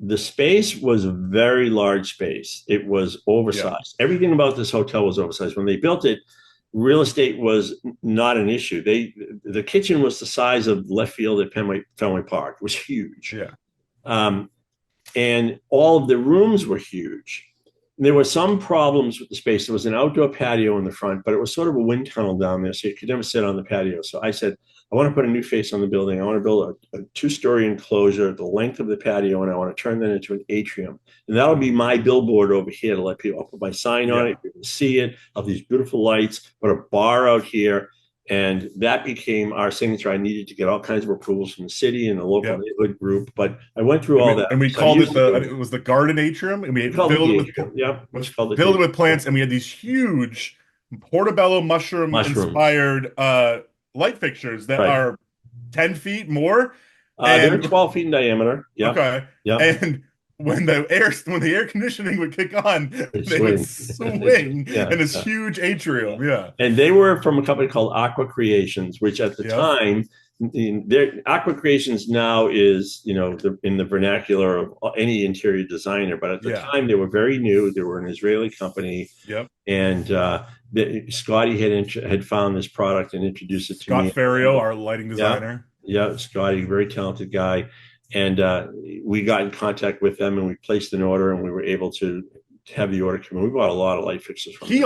the space was a very large space. It was Yeah. oversized. Everything about this hotel was oversized. When they built it, real estate was not an issue. The kitchen was the size of left field at Fenway Park. It was huge. Yeah. Um, and all of the rooms were huge. There were some problems with the space. There was an outdoor patio in the front, but it was sort of a wind tunnel down there, so you could never sit on the patio. So I said, I want to put a new face on the building. I want to build a two-story enclosure, the length of the patio, and I want to turn that into an atrium. And that'll be my billboard over here to let people, I'll put my sign on it, people see it, of these beautiful lights, put a bar out here. And that became our signature. I needed to get all kinds of approvals from the city and the local neighborhood group, but I went through all that. And we So called it it was the garden atrium, and we filled it with filled it with plants, and we had these huge portobello mushroom inspired light fixtures that are 10 feet more. They're 12 feet in diameter. Yeah. Okay. Yeah. And when the air conditioning would kick on, they would swing in this huge atrium. Yeah. And they were from a company called Aqua Creations, which at the time, Aqua Creations now is, in the vernacular of any interior designer, but at the time they were very new. They were an Israeli company. Yep. And Scotty had found this product and introduced it to me. Scott Ferrio, our lighting designer. Yeah, Scotty, very talented guy. And we got in contact with them and we placed an order and we were able to have the order come in. We bought a lot of light fixtures from them.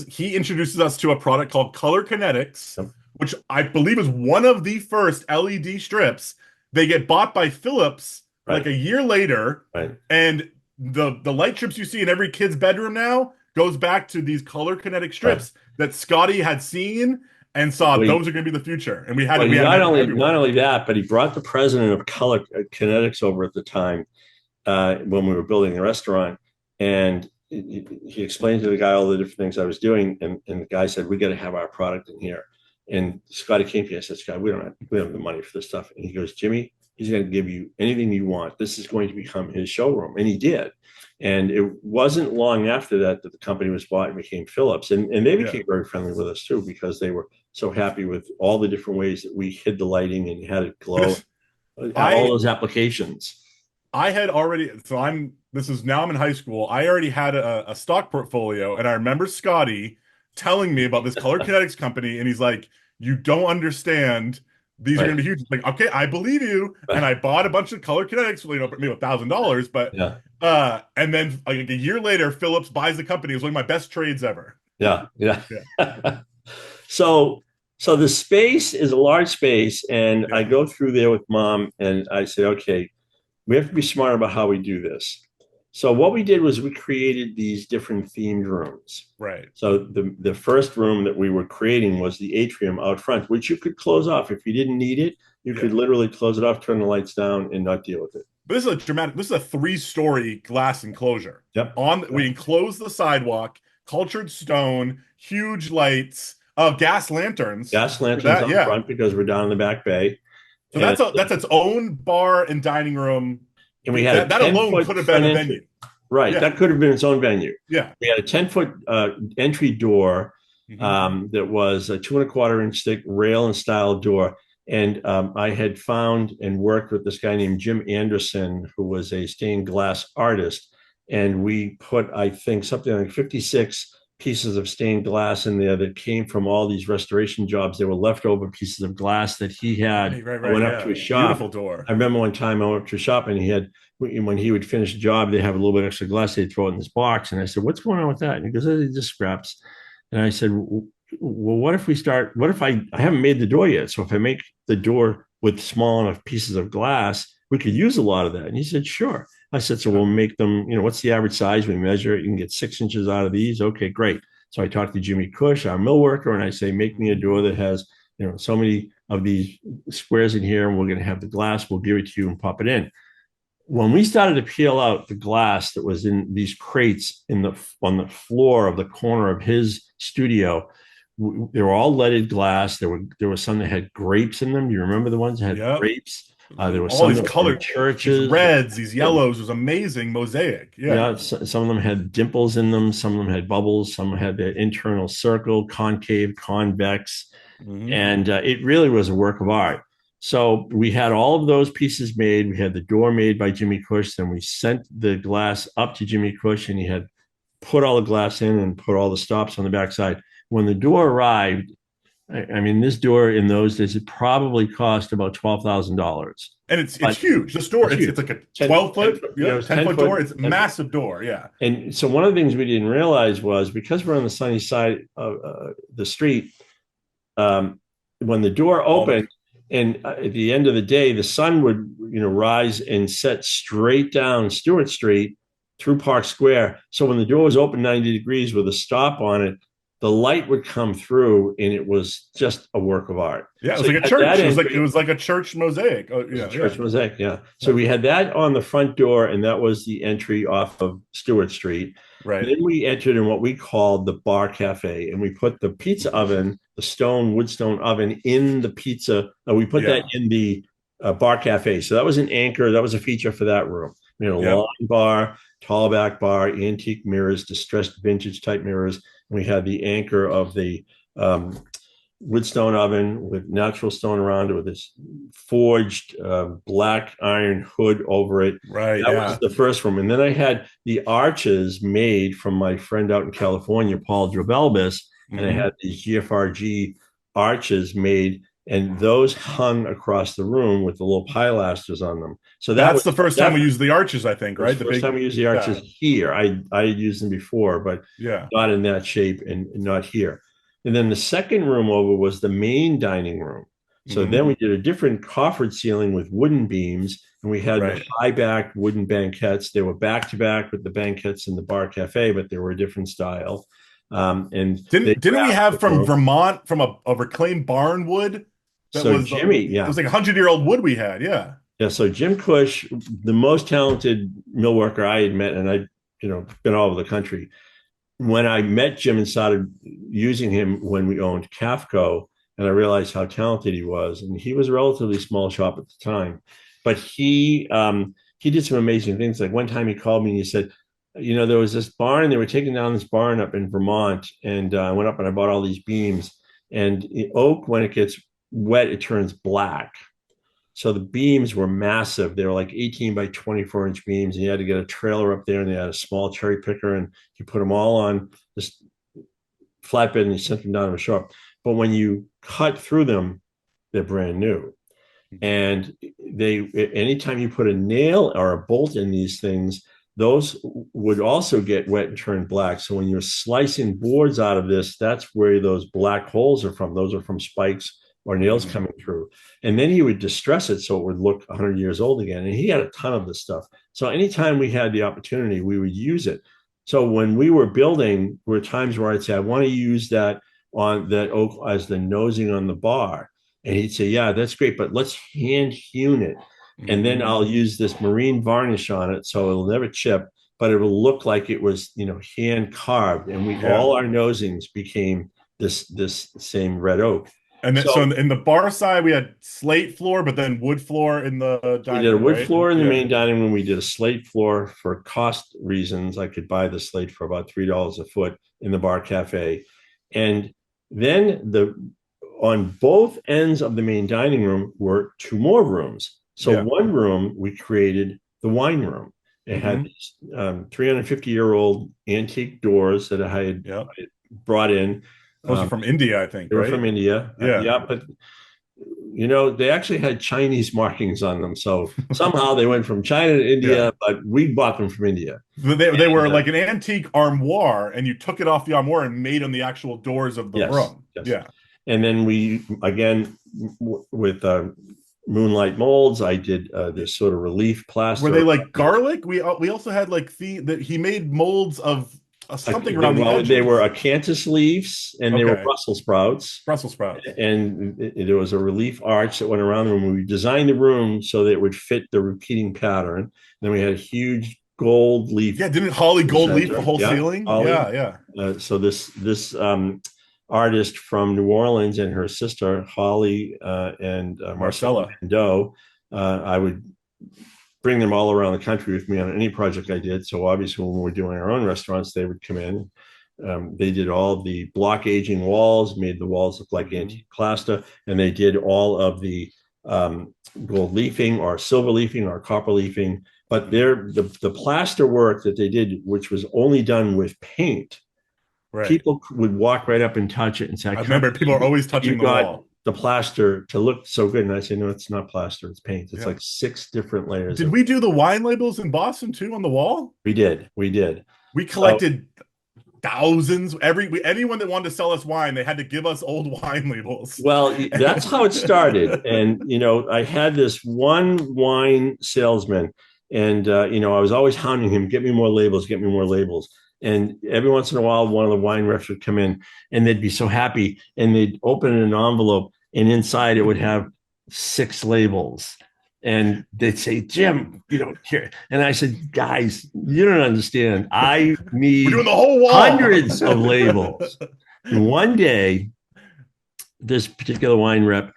He introduces us to a product called Color Kinetics, which I believe is one of the first LED strips. They get bought by Philips like a year later. Right. And the light strips you see in every kid's bedroom now goes back to these Color Kinetic strips that Scotty had seen and saw those are going to be the future. And we had not only that, but he brought the president of Color Kinetics over at the time when we were building the restaurant, and he explained to the guy all the different things I was doing, and the guy said, "We got to have our product in here." And Scotty came to me. I said, "Scott, we don't have the money for this stuff." And he goes, "Jimmy, he's going to give you anything you want. This is going to become his showroom," and he did. And it wasn't long after that the company was bought and became Philips. And they became very friendly with us too, because they were so happy with all the different ways that we hid the lighting and had it glow. All those applications. I had already, I'm in high school. I already had a stock portfolio, and I remember Scotty telling me about this Color Kinetics company, and he's like, "You don't understand. These are going to be huge." Like, okay, I believe you. And I bought a bunch of Color Kinetics for maybe $1,000, but and then like a year later, Philips buys the company. It was one of my best trades ever. Yeah. So the space is a large space, and I go through there with Mom, and I say, okay, we have to be smart about how we do this. So what we did was we created these different themed rooms. Right. So the first room that we were creating was the atrium out front, which you could close off. If you didn't need it, you could literally close it off, turn the lights down, and not deal with it. But this is a 3-story glass enclosure. Yep. We enclose the sidewalk, cultured stone, huge lights, gas lanterns. Gas lanterns out front because we're down in the back bay. So that's its own bar and dining room. And we had that alone could have been a venue. Right. Yeah. That could have been its own venue. Yeah. We had a 10-foot entry door that was a 2.25-inch thick rail and style door. And I had found and worked with this guy named Jim Anderson, who was a stained glass artist. And we put, I think, something like 56 pieces of stained glass in there that came from all these restoration jobs. They were leftover pieces of glass that he had. Right, I went up to his shop. Beautiful door. I remember one time I went up to his shop and he had, when he would finish a job, they have a little bit extra glass, they'd throw it in this box. And I said, "What's going on with that?" And he goes, "Oh, just scraps." And I said, "Well, what if I haven't made the door yet. So if I make the door with small enough pieces of glass, we could use a lot of that." And he said, "Sure." I said, "So we'll make them, what's the average size? We measure it. You can get 6 inches out of these. Okay, great." So I talked to Jimmy Cush, our mill worker, and I say, "Make me a door that has, so many of these squares in here, and we're going to have the glass. We'll give it to you and pop it in." When we started to peel out the glass that was in these crates on the floor of the corner of his studio, they were all leaded glass. There was some that had grapes in them. Do you remember the ones that had grapes? There was all these colored churches, these reds, these yellows. It was amazing mosaic. Some of them had dimples in them. Some of them had bubbles. Some had the internal circle, concave, convex, and it really was a work of art. So we had all of those pieces made. We had the door made by Jimmy Cush. Then we sent the glass up to Jimmy Cush, and he had put all the glass in and put all the stops on the backside. When the door arrived, I mean, this door in those days, it probably cost about $12,000. And it's huge. The store, it's like a 12-foot, 10-foot door. It's a 10 massive door. Yeah. And so one of the things we didn't realize was, because we're on the sunny side of the street, when the door opened, and at the end of the day, the sun would, rise and set straight down Stuart Street through Park Square. So when the door was open 90 degrees with a stop on it, the light would come through, and it was just a work of art. Yeah, it was like a church. It was like a church mosaic. Oh, yeah, church mosaic. Yeah. So we had that on the front door, and that was the entry off of Stuart Street. Right. And then we entered in what we called the bar cafe, and we put the pizza oven, the wood stone oven, in the pizza. We put that in the bar cafe. So that was an anchor. That was a feature for that room. Long bar, tall back bar, antique mirrors, distressed vintage type mirrors. We had the anchor of the wood stone oven with natural stone around it, with this forged black iron hood over it. Right. That was the first room. And then I had the arches made from my friend out in California, Paul Drabelbis, and I had these GFRG arches made, and those hung across the room with the little pilasters on them. So that's the first time we used the arches, I think, right? The first time we used the arches here. I had used them before, but not in that shape and not here. And then the second room over was the main dining room. So then we did a different coffered ceiling with wooden beams, and we had the high-back wooden banquettes. They were back-to-back with the banquettes in the bar cafe, but they were a different style. And didn't we have from Vermont, from a reclaimed barn wood? Jimmy, it was like 100-year-old wood we had. Yeah. So Jim Cush, the most talented mill worker I had met, and I'd been all over the country. When I met Jim and started using him when we owned Cafco, and I realized how talented he was, and he was a relatively small shop at the time, but he did some amazing things. Like one time he called me and he said, there was this barn, they were taking down this barn up in Vermont, and I went up and I bought all these beams, and oak, when it gets wet, it turns black. So the beams were massive. They were like 18 by 24 inch beams, and you had to get a trailer up there, and they had a small cherry picker, and you put them all on this flatbed and you sent them down to a shop. But when you cut through them, they're brand new. And anytime you put a nail or a bolt in these things, those would also get wet and turn black. So when you're slicing boards out of this, that's where those black holes are from. Those are from spikes or nails coming through. And then he would distress it so it would look 100 years old again. And he had a ton of this stuff. So anytime we had the opportunity, we would use it. So when we were building, there were times where I'd say, I want to use that on that oak as the nosing on the bar. And he'd say, yeah, that's great, but let's hand hewn it. And then I'll use this marine varnish on it so it'll never chip, but it will look like it was, hand carved. And all our nosings became this same red oak. And then, so in the bar side, we had slate floor, but then wood floor in the dining room. We did a wood floor in the main dining room. We did a slate floor for cost reasons. I could buy the slate for about $3 a foot in the bar cafe. And then on both ends of the main dining room were two more rooms. So one room we created the wine room. It had these 350-year-old antique doors that I had brought in. Those are from India, I think. They were from India. But they actually had Chinese markings on them. So somehow they went from China to India, but we bought them from India. They were like an antique armoire, and you took it off the armoire and made them the actual doors of the room. Yes. Yeah. And then we, again, with Moonlight molds, I did this sort of relief plaster. Were they like garlic? We also had like he made molds of something around the edges. They were acanthus leaves, and they were Brussels sprouts. Brussels sprouts. And there was a relief arch that went around the room. We designed the room so that it would fit the repeating pattern. Then we had a huge gold leaf. Yeah, didn't Holly gold leaf the whole ceiling? Holly. Yeah. So this artist from New Orleans and her sister Holly and Marcella Doe, I would bring them all around the country with me on any project I did. So obviously when we were doing our own restaurants, they would come in. They did all the block aging walls, made the walls look like antique plaster, and they did all of the gold leafing or silver leafing or copper leafing. But the plaster work that they did, which was only done with paint, Right. people would walk right up and touch it and say, I remember people are always touching the wall. The plaster to look so good. And I say, no, it's not plaster, it's paint. It's like 6 different layers. Did we do the wine labels in Boston too on the wall? We did. We collected thousands. Anyone that wanted to sell us wine, they had to give us old wine labels. Well, that's how it started. And, I had this one wine salesman, and, I was always hounding him, get me more labels, get me more labels. And every once in a while, one of the wine reps would come in and they'd be so happy, and they'd open an envelope, and inside it would have 6 labels. And they'd say, Jim, here. And I said, guys, you don't understand. I need We're doing the whole wall. Hundreds of labels. And one day, this particular wine rep,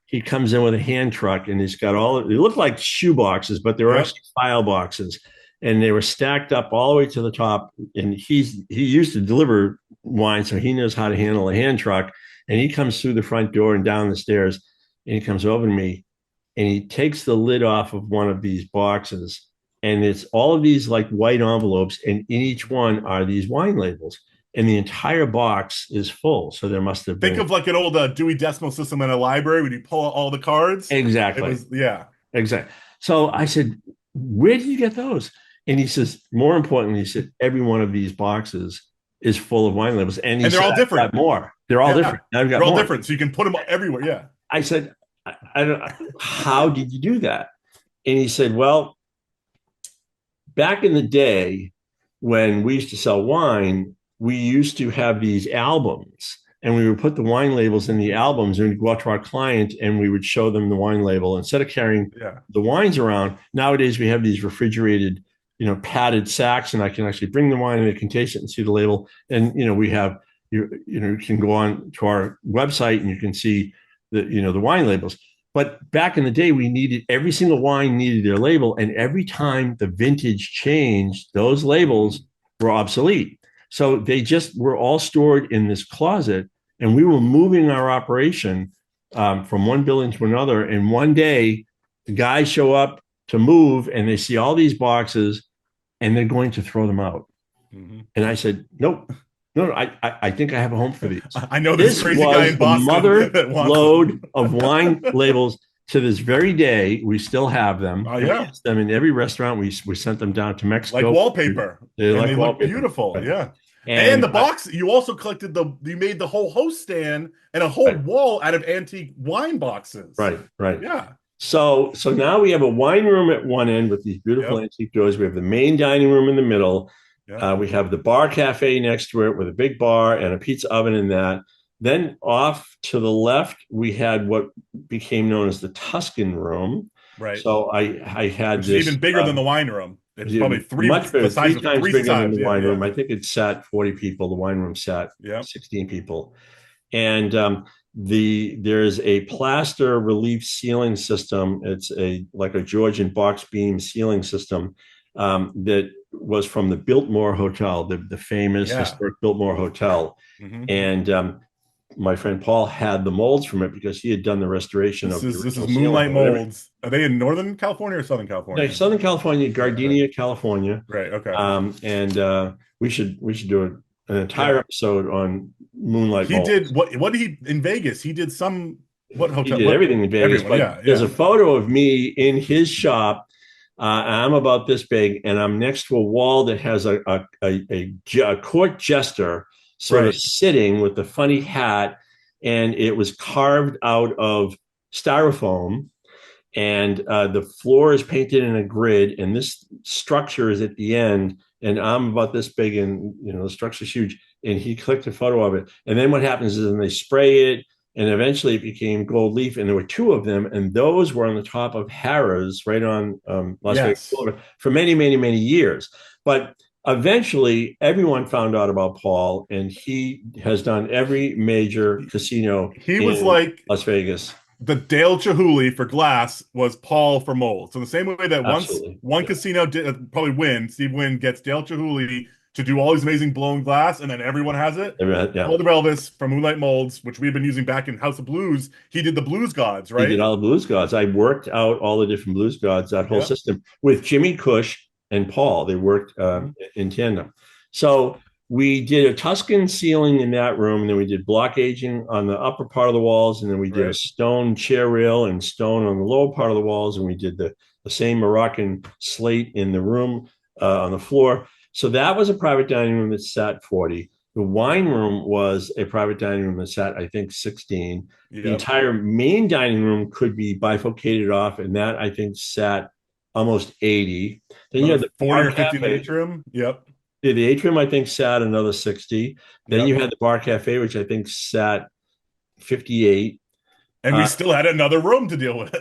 he comes in with a hand truck, and he's got they look like shoe boxes, but they were actually file boxes. And they were stacked up all the way to the top. And he used to deliver wine, so he knows how to handle a hand truck. And he comes through the front door and down the stairs, and he comes over to me, and he takes the lid off of one of these boxes, and it's all of these like white envelopes, and in each one are these wine labels, and the entire box is full. So there must have been. Think of like an old Dewey Decimal System in a library when you pull out all the cards. Exactly. Exactly. So I said, where did you get those? And he says, more importantly, he said, every one of these boxes is full of wine labels. And they're all different. More. They're all different. They're all different. So you can put them everywhere. Yeah. I said, I don't. How did you do that? And he said, well, back in the day when we used to sell wine, we used to have these albums, and we would put the wine labels in the albums, and we'd go out to our client and we would show them the wine label instead of carrying the wines around. Nowadays, we have these refrigerated, padded sacks, and I can actually bring the wine and they can taste it and see the label. And, we have, you can go on to our website and you can see the wine labels. But back in the day, every single wine needed their label. And every time the vintage changed, those labels were obsolete. So they just were all stored in this closet, and we were moving our operation from one building to another. And one day the guys show up to move, and they see all these boxes, and they're going to throw them out. Mm-hmm. And I said, nope. No, I think I have a home for these. I know this crazy guy in Boston. Mother load of wine labels. To this very day, we still have them. Oh, yeah. Them in every restaurant. We sent them down to Mexico. Like wallpaper. They look beautiful. Right. Yeah. And the box, you also collected you made the whole host stand and a whole wall out of antique wine boxes. Right. Yeah. So now we have a wine room at one end with these beautiful antique doors. We have the main dining room in the middle. We have the bar cafe next to it with a big bar and a pizza oven in that. Then off to the left, we had what became known as the Tuscan room. Right. So I had this even bigger than the wine room. It's probably three times bigger than the wine room. Yeah. I think it sat 40 people. The wine room sat 16 people. And there's a plaster relief ceiling system. It's like a Georgian box beam ceiling system that was from the Biltmore Hotel, the famous historic Biltmore Hotel. Mm-hmm. And my friend Paul had the molds from it because he had done the restoration of this is moonlight molds. Are they in Northern California or Southern California? No, Southern California, Gardenia, California. Right. Okay. And we should do an entire episode on moonlight molds. He did what did he in Vegas? He did what hotel? He did everything in Vegas. But there's a photo of me in his shop. I'm about this big, and I'm next to a wall that has a court jester sort of sitting with the funny hat, and it was carved out of styrofoam, and the floor is painted in a grid, and this structure is at the end, and I'm about this big, and the structure's huge, and he clicked a photo of it. And then what happens is then they spray it, and eventually it became gold leaf, and there were 2 of them, and those were on the top of Harrah's right on Las Vegas Boulevard for many, many, many years. But eventually, everyone found out about Paul, and he has done every major casino. He was like Las Vegas. The Dale Chihuly for glass was Paul for mold. So the same way that one casino did probably Steve Wynn gets Dale Chihuly to do all these amazing blown glass, and then everyone has it. Yeah. Paul DeBelvis from Moonlight Molds, which we've been using back in House of Blues, he did the Blues Gods, He did right? all the blues gods. I worked out all the different blues gods, that whole Yeah. system with Jimmy Cush and Paul. They worked Mhm. in tandem. So we did a Tuscan ceiling in that room, and then we did block aging on the upper part of the walls, and then we did a Right. stone chair rail and stone on the lower part of the walls, and we did the same Moroccan slate in the room on the floor. So that was a private dining room that sat 40. The wine room was a private dining room that sat, I think, 16. The Yep. entire main dining room could be bifurcated off, and that I think sat almost 80. Then you Another had the 40 bar or 50 in the cafe. atrium. Yep. The atrium, I think, sat another 60. Then you Yep. had the bar cafe, which I think sat 58. And we Uh, still had another room to deal with.